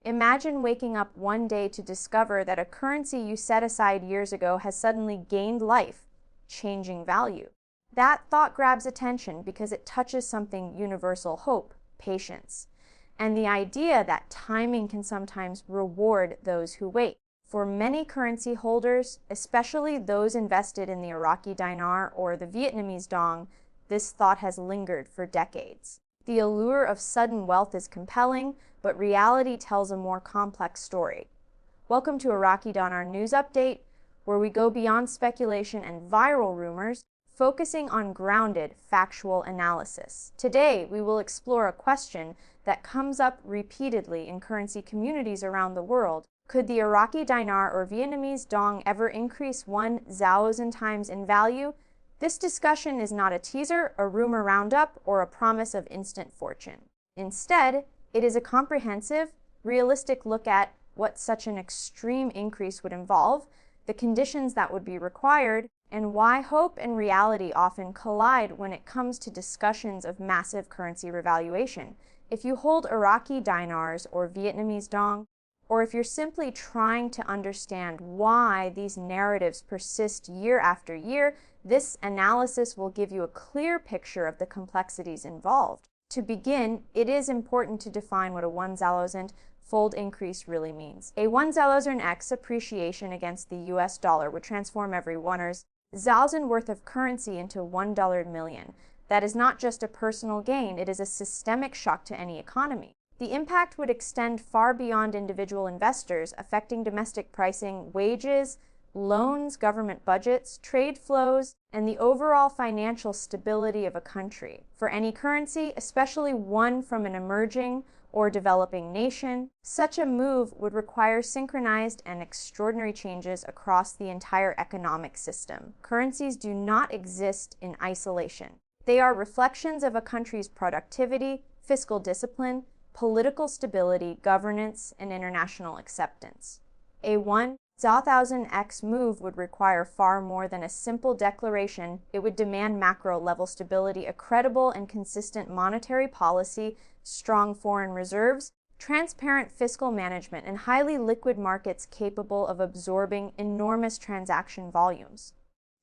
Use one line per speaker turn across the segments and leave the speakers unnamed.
Imagine waking up one day to discover that a currency you set aside years ago has suddenly gained life, changing value. That thought grabs attention because it touches something universal: hope, patience, and the idea that timing can sometimes reward those who wait. For many currency holders, especially those invested in the Iraqi Dinar or the Vietnamese Dong, this thought has lingered for decades. The allure of sudden wealth is compelling, but reality tells a more complex story. Welcome to Iraqi Dinar News Update, where we go beyond speculation and viral rumors, focusing on grounded, factual analysis. Today, we will explore a question that comes up repeatedly in currency communities around the world. Could the Iraqi Dinar or Vietnamese Dong ever increase 1,000 times in value? This discussion is not a teaser, a rumor roundup, or a promise of instant fortune. Instead, it is a comprehensive, realistic look at what such an extreme increase would involve, the conditions that would be required, and why hope and reality often collide when it comes to discussions of massive currency revaluation. If you hold Iraqi dinars or Vietnamese dong, or if you're simply trying to understand why these narratives persist year after year, this analysis will give you a clear picture of the complexities involved. To begin, it is important to define what a 1,000-fold increase really means. A 1,000x appreciation against the US dollar would transform every 1,000 worth of currency into $1 million. That is not just a personal gain, it is a systemic shock to any economy. The impact would extend far beyond individual investors, affecting domestic pricing, wages, loans, government budgets, trade flows, and the overall financial stability of a country. For any currency, especially one from an emerging or developing nation, such a move would require synchronized and extraordinary changes across the entire economic system. Currencies do not exist in isolation. They are reflections of a country's productivity, fiscal discipline, political stability, governance, and international acceptance. A 1,000x move would require far more than a simple declaration. It would demand macro-level stability, a credible and consistent monetary policy, strong foreign reserves, transparent fiscal management, and highly liquid markets capable of absorbing enormous transaction volumes.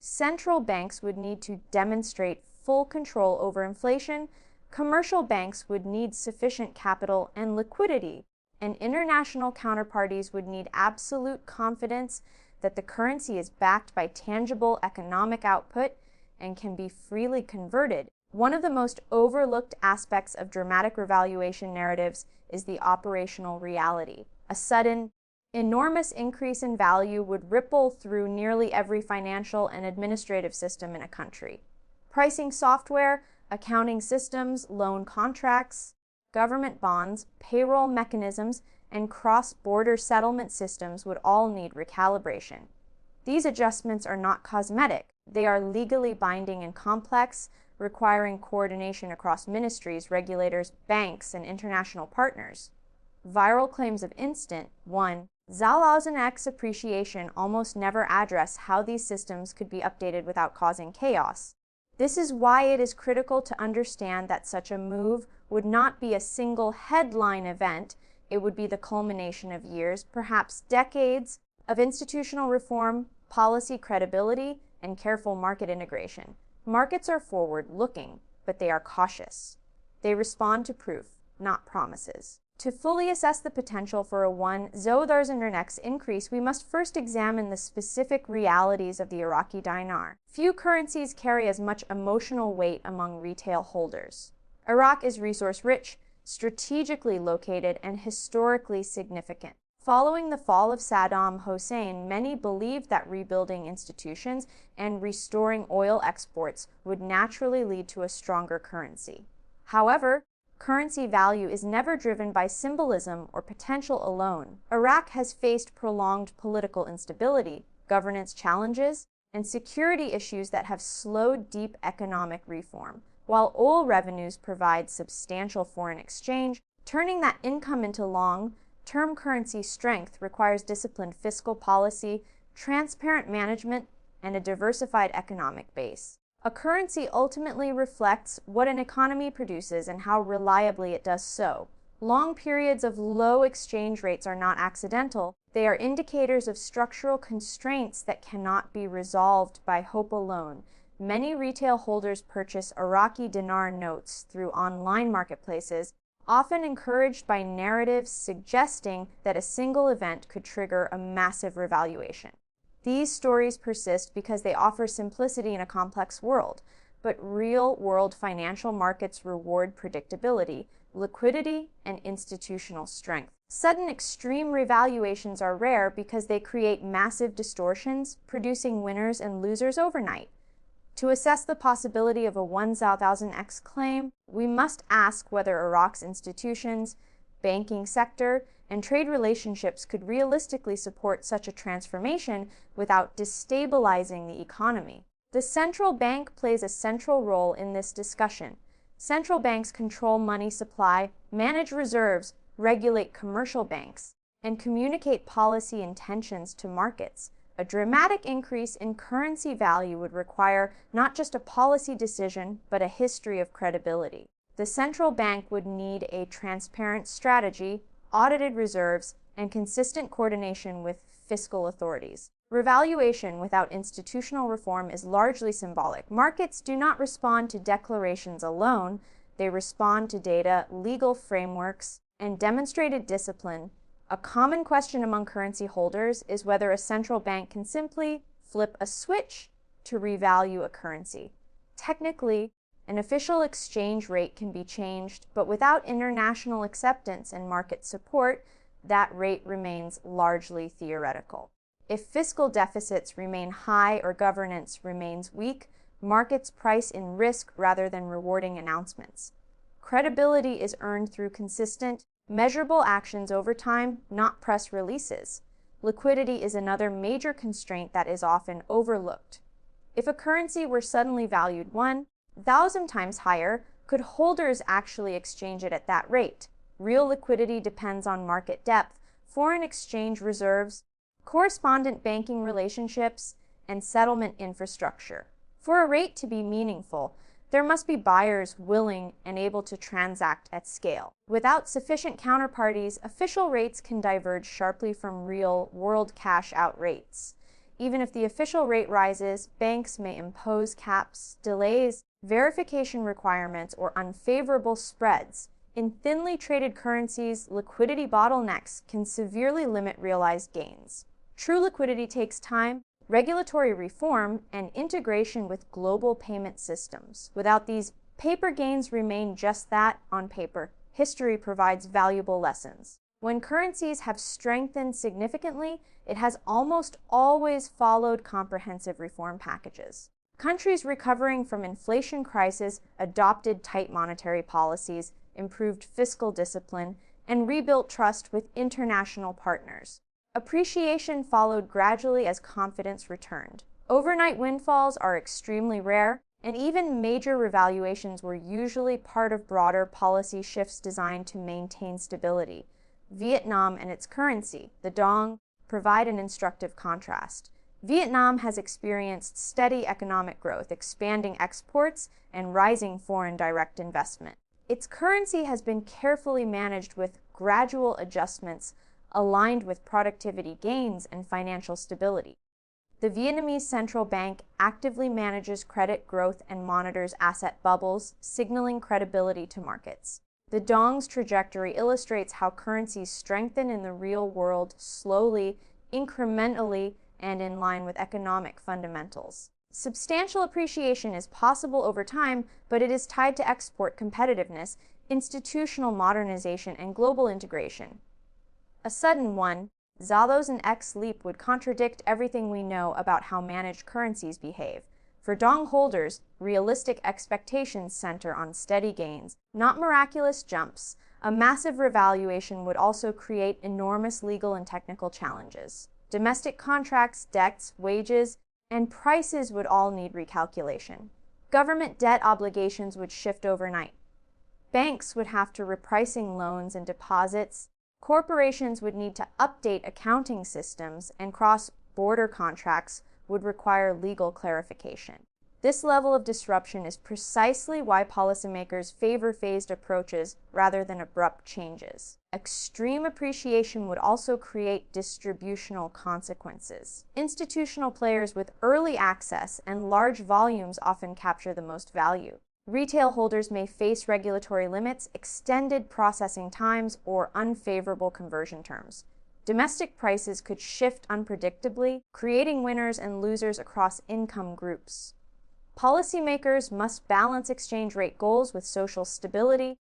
Central banks would need to demonstrate full control over inflation. Commercial banks would need sufficient capital and liquidity, and international counterparties would need absolute confidence that the currency is backed by tangible economic output and can be freely converted. One of the most overlooked aspects of dramatic revaluation narratives is the operational reality. A sudden, enormous increase in value would ripple through nearly every financial and administrative system in a country. Pricing software, accounting systems, loan contracts, government bonds, payroll mechanisms, and cross-border settlement systems would all need recalibration. These adjustments are not cosmetic. They are legally binding and complex, requiring coordination across ministries, regulators, banks, and international partners. Viral claims of instant 1,000x appreciation almost never address how these systems could be updated without causing chaos. This is why it is critical to understand that such a move would not be a single headline event. It would be the culmination of years, perhaps decades, of institutional reform, policy credibility, and careful market integration. Markets are forward-looking, but they are cautious. They respond to proof, not promises. To fully assess the potential for a 1,000x increase, we must first examine the specific realities of the Iraqi dinar. Few currencies carry as much emotional weight among retail holders. Iraq is resource-rich, strategically located, and historically significant. Following the fall of Saddam Hussein, many believed that rebuilding institutions and restoring oil exports would naturally lead to a stronger currency. However, currency value is never driven by symbolism or potential alone. Iraq has faced prolonged political instability, governance challenges, and security issues that have slowed deep economic reform. While oil revenues provide substantial foreign exchange, turning that income into long-term currency strength requires disciplined fiscal policy, transparent management, and a diversified economic base. A currency ultimately reflects what an economy produces and how reliably it does so. Long periods of low exchange rates are not accidental. They are indicators of structural constraints that cannot be resolved by hope alone. Many retail holders purchase Iraqi Dinar notes through online marketplaces, often encouraged by narratives suggesting that a single event could trigger a massive revaluation. These stories persist because they offer simplicity in a complex world, but real-world financial markets reward predictability, liquidity, and institutional strength. Sudden extreme revaluations are rare because they create massive distortions, producing winners and losers overnight. To assess the possibility of a 1,000x claim, we must ask whether Iraq's institutions, banking sector, and trade relationships could realistically support such a transformation without destabilizing the economy. The central bank plays a central role in this discussion. Central banks control money supply, manage reserves, regulate commercial banks, and communicate policy intentions to markets. A dramatic increase in currency value would require not just a policy decision, but a history of credibility. The central bank would need a transparent strategy, audited reserves, and consistent coordination with fiscal authorities. Revaluation without institutional reform is largely symbolic. Markets do not respond to declarations alone. They respond to data, legal frameworks, and demonstrated discipline. A common question among currency holders is whether a central bank can simply flip a switch to revalue a currency. Technically, an official exchange rate can be changed, but without international acceptance and market support, that rate remains largely theoretical. If fiscal deficits remain high or governance remains weak, markets price in risk rather than rewarding announcements. Credibility is earned through consistent, measurable actions over time, not press releases. Liquidity is another major constraint that is often overlooked. If a currency were suddenly valued 1,000 times higher, could holders actually exchange it at that rate? Real liquidity depends on market depth, foreign exchange reserves, correspondent banking relationships, and settlement infrastructure. For a rate to be meaningful, there must be buyers willing and able to transact at scale. Without sufficient counterparties, official rates can diverge sharply from real-world cash-out rates. Even if the official rate rises, banks may impose caps, delays, verification requirements, or unfavorable spreads. In thinly traded currencies, liquidity bottlenecks can severely limit realized gains. True liquidity takes time, regulatory reform, and integration with global payment systems. Without these, paper gains remain just that, on paper. History provides valuable lessons. When currencies have strengthened significantly, it has almost always followed comprehensive reform packages. Countries recovering from inflation crisis adopted tight monetary policies, improved fiscal discipline, and rebuilt trust with international partners. Appreciation followed gradually as confidence returned. Overnight windfalls are extremely rare, and even major revaluations were usually part of broader policy shifts designed to maintain stability. Vietnam and its currency, the Dong, provide an instructive contrast. Vietnam has experienced steady economic growth, expanding exports, and rising foreign direct investment. Its currency has been carefully managed with gradual adjustments aligned with productivity gains and financial stability. The Vietnamese central bank actively manages credit growth and monitors asset bubbles, signaling credibility to markets. The Dong's trajectory illustrates how currencies strengthen in the real world slowly, incrementally, and in line with economic fundamentals. Substantial appreciation is possible over time, but it is tied to export competitiveness, institutional modernization, and global integration. A sudden 1,000x leap would contradict everything we know about how managed currencies behave. For Dong holders, realistic expectations center on steady gains, not miraculous jumps. A massive revaluation would also create enormous legal and technical challenges. Domestic contracts, debts, wages, and prices would all need recalculation. Government debt obligations would shift overnight. Banks would have to repricing loans and deposits. Corporations would need to update accounting systems, and cross-border contracts would require legal clarification. This level of disruption is precisely why policymakers favor phased approaches rather than abrupt changes. Extreme appreciation would also create distributional consequences. Institutional players with early access and large volumes often capture the most value. Retail holders may face regulatory limits, extended processing times, or unfavorable conversion terms. Domestic prices could shift unpredictably, creating winners and losers across income groups. Policymakers must balance exchange rate goals with social stability,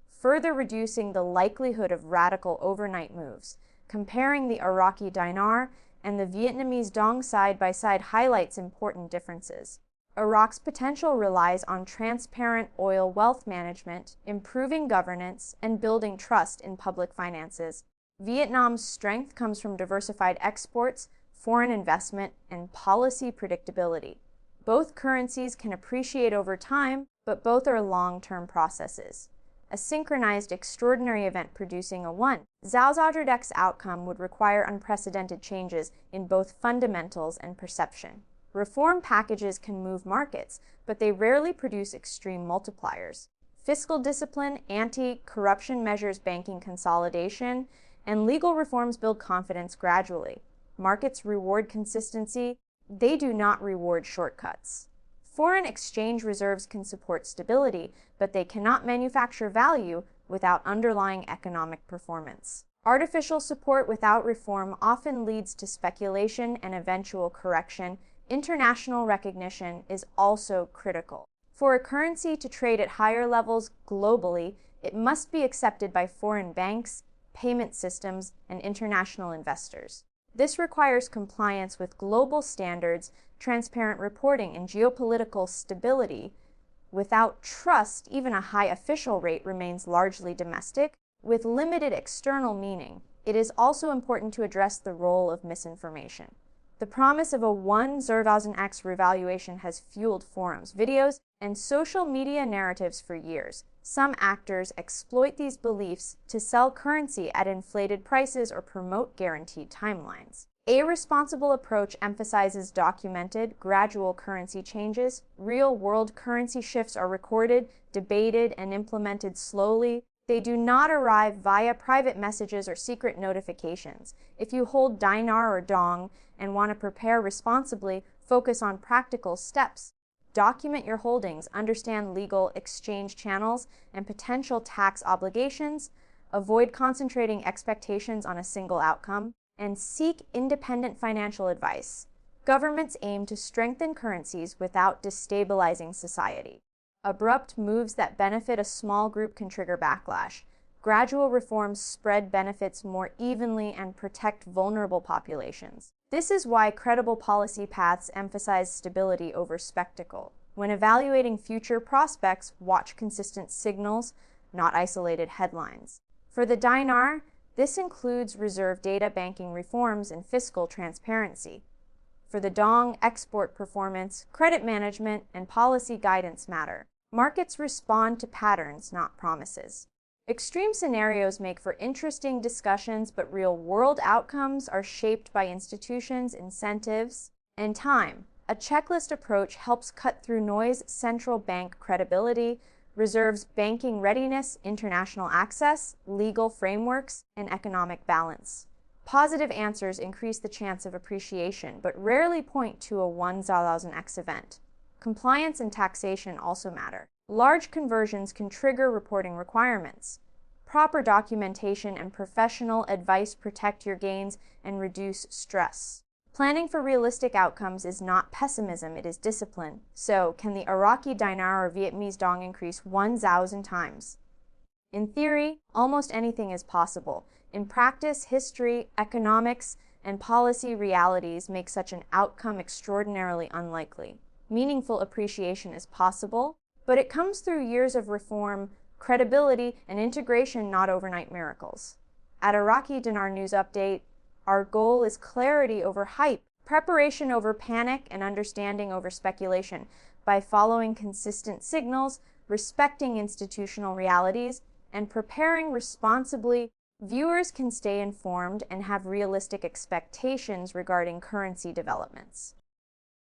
further reducing the likelihood of radical overnight moves. Comparing the Iraqi Dinar and the Vietnamese Dong side by side highlights important differences. Iraq's potential relies on transparent oil wealth management, improving governance, and building trust in public finances. Vietnam's strength comes from diversified exports, foreign investment, and policy predictability. Both currencies can appreciate over time, but both are long-term processes. A synchronized extraordinary event producing a 1,000x outcome would require unprecedented changes in both fundamentals and perception. Reform packages can move markets, but they rarely produce extreme multipliers. Fiscal discipline, anti-corruption measures, banking consolidation, and legal reforms build confidence gradually. Markets reward consistency. They do not reward shortcuts. Foreign exchange reserves can support stability, but they cannot manufacture value without underlying economic performance. Artificial support without reform often leads to speculation and eventual correction. International recognition is also critical. For a currency to trade at higher levels globally, it must be accepted by foreign banks, payment systems, and international investors. This requires compliance with global standards, transparent reporting, and geopolitical stability. Without trust, even a high official rate remains largely domestic, with limited external meaning. It is also important to address the role of misinformation. The promise of a 1000x revaluation has fueled forums, videos, and social media narratives for years. Some actors exploit these beliefs to sell currency at inflated prices or promote guaranteed timelines. A responsible approach emphasizes documented, gradual currency changes. Real-world currency shifts are recorded, debated, and implemented slowly. They do not arrive via private messages or secret notifications. If you hold dinar or dong and want to prepare responsibly, focus on practical steps. Document your holdings, understand legal exchange channels and potential tax obligations, avoid concentrating expectations on a single outcome, and seek independent financial advice. Governments aim to strengthen currencies without destabilizing society. Abrupt moves that benefit a small group can trigger backlash. Gradual reforms spread benefits more evenly and protect vulnerable populations. This is why credible policy paths emphasize stability over spectacle. When evaluating future prospects, watch consistent signals, not isolated headlines. For the dinar, this includes reserve data banking reforms and fiscal transparency. For the dong, export performance, credit management, and policy guidance matter. Markets respond to patterns, not promises. Extreme scenarios make for interesting discussions, but real-world outcomes are shaped by institutions, incentives, and time. A checklist approach helps cut through noise: central bank credibility, reserves banking readiness, international access, legal frameworks, and economic balance. Positive answers increase the chance of appreciation, but rarely point to a 1000x event. Compliance and taxation also matter. Large conversions can trigger reporting requirements. Proper documentation and professional advice protect your gains and reduce stress. Planning for realistic outcomes is not pessimism, it is discipline. So, can the Iraqi Dinar or Vietnamese Dong increase 1,000 times? In theory, almost anything is possible. In practice, history, economics, and policy realities make such an outcome extraordinarily unlikely. Meaningful appreciation is possible, but it comes through years of reform, credibility, and integration, not overnight miracles. At Iraqi Dinar News Update, our goal is clarity over hype, preparation over panic, and understanding over speculation. By following consistent signals, respecting institutional realities, and preparing responsibly, viewers can stay informed and have realistic expectations regarding currency developments.